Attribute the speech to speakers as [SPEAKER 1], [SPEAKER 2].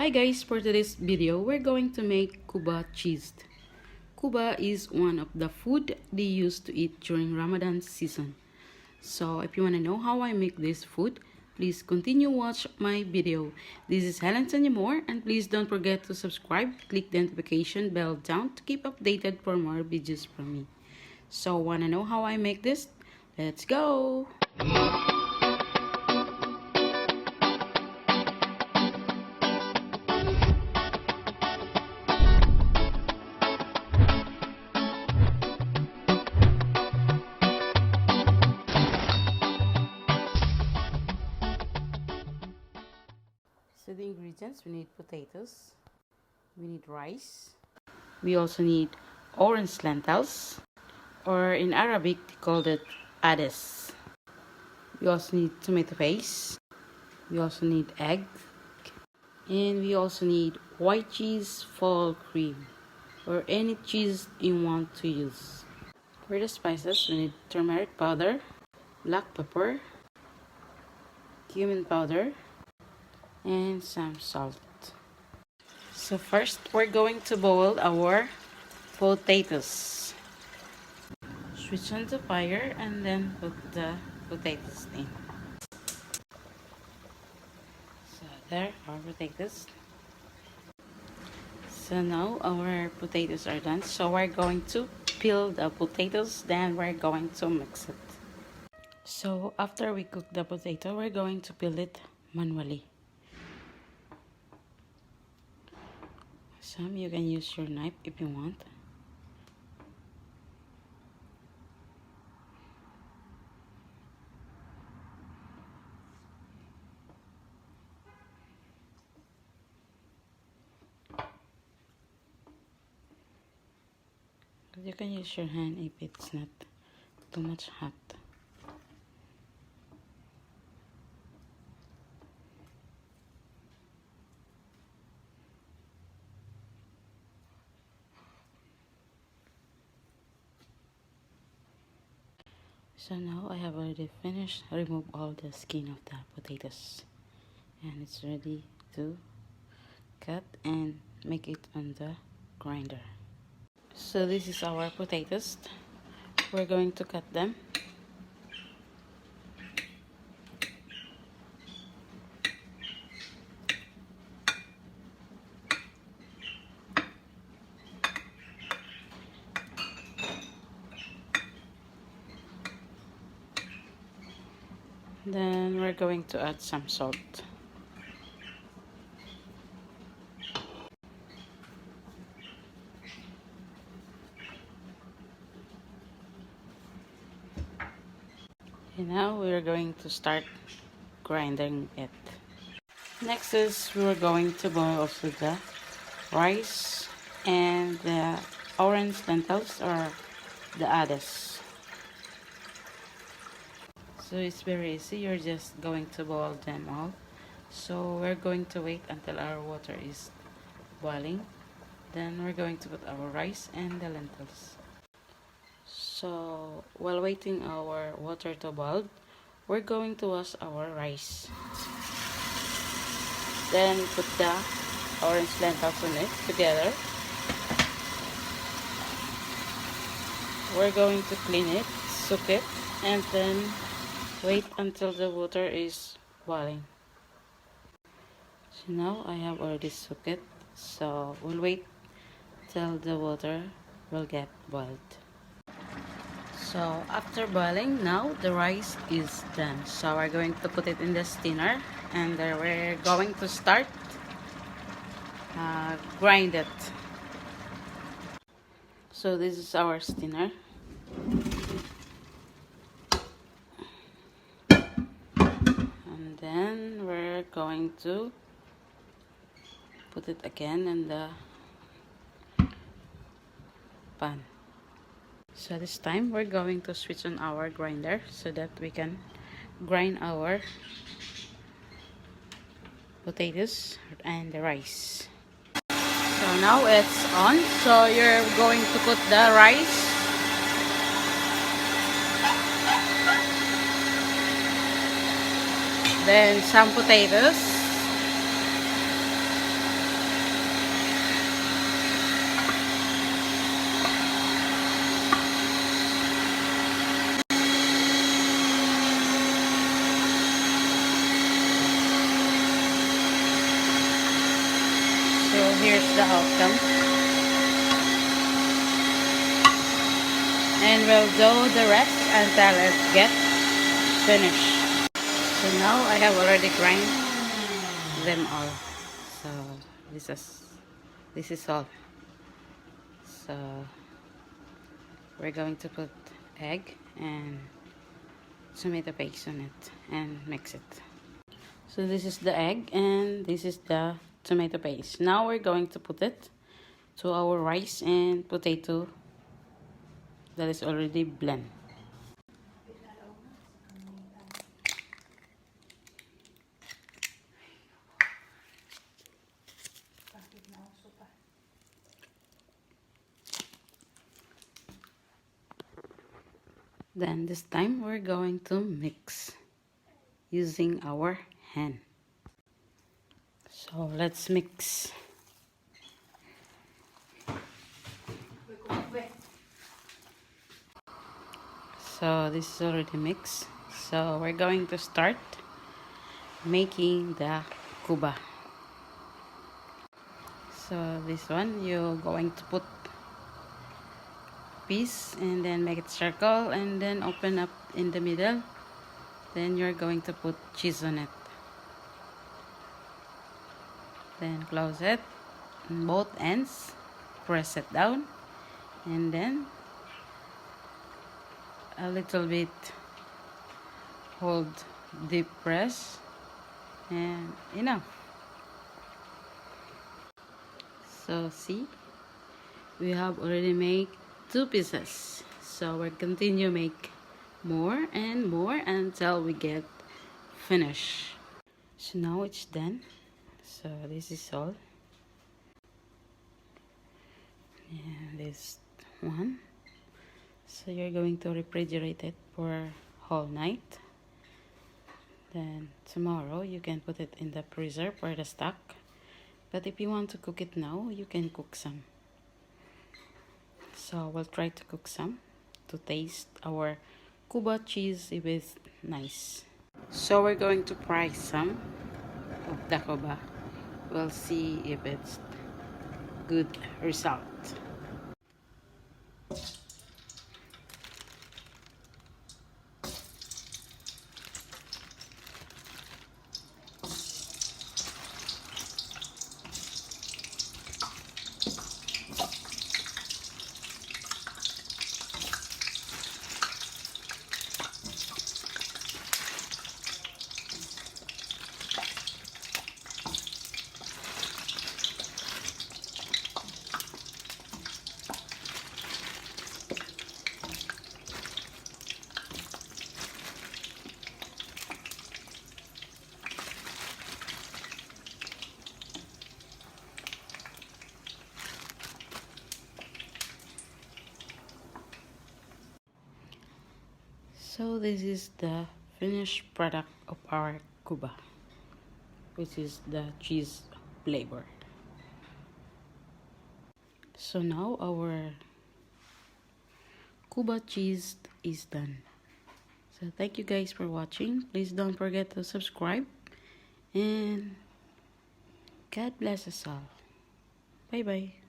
[SPEAKER 1] Hi guys, for today's video, we're going to make Khooba cheese. Khooba is one of the food they used to eat during Ramadan season. So if you want to know how I make this food, please continue watch my video. This is Helen Moore, and please don't forget to subscribe, click the notification bell down to keep updated for more videos from me. So want to know how I make this? Let's go! So the ingredients, we need potatoes, we need rice, we also need orange lentils, or in Arabic they call it ades. We also need tomato paste, we also need egg, and we also need white cheese full cream, or any cheese you want to use. For the spices, we need turmeric powder, black pepper, cumin powder, and some salt. So first, we're going to boil our potatoes. Switch on the fire and then put the potatoes in. So there, our potatoes. So now our potatoes are done. So we're going to peel the potatoes, then we're going to mix it. So after we cook the potato, we're going to peel it manually. Some you can use your knife if you want. You can use your hand if it's not too much hot. So now I have already finished remove all the skin of the potatoes, and it's ready to cut and make it on the grinder. So this is our potatoes. We're going to cut them. Then we're going to add some salt. And now we're going to start grinding it. Next is we're going to boil also the rice and the orange lentils, or the ades. So it's very easy, you're just going to boil them all. So we're going to wait until our water is boiling. Then we're going to put our rice and the lentils. So while waiting our water to boil, we're going to wash our rice. Then put the orange lentils on it together. We're going to clean it, soak it, and then wait until the water is boiling. So now I have already soaked it, so we'll wait till the water will get boiled. So after boiling, now the rice is done. So we're going to put it in the steamer, and we're going to start grind it. So this is our steamer. And then we're going to put it again in the pan. So this time we're going to switch on our grinder so that we can grind our potatoes and the rice. So now it's on. So you're going to put the rice, then some potatoes, here's the outcome. And we'll do the rest until it gets finished. So now I have already grind them all. So this is all. So we're going to put egg and tomato paste on it and mix it. So this is the egg and this is the tomato paste. Now we're going to put it to our rice and potato that is already blended. Then this time we're going to mix using our hand. So let's mix. So this is already mixed. So we're going to start making the Khooba. So this one you're going to put piece and then make it circle and then open up in the middle. Then you're going to put cheese on it. Then close it on both ends, press it down, and then a little bit hold deep press and enough. So see, we have already made 2 pieces. So we'll continue make more and more until we get finished. So now it's done. So this is all. And this one. So you're going to refrigerate it for whole night. Then tomorrow you can put it in the freezer for the stock. But if you want to cook it now, you can cook some. So we'll try to cook some to taste our Khooba cheese if it's nice. So we're going to fry some of the Khooba. We'll see if it's good result. So this is the finished product of our Khooba, which is the cheese flavor. So now our Khooba cheese is done. So thank you guys for watching. Please don't forget to subscribe and God bless us all. Bye bye.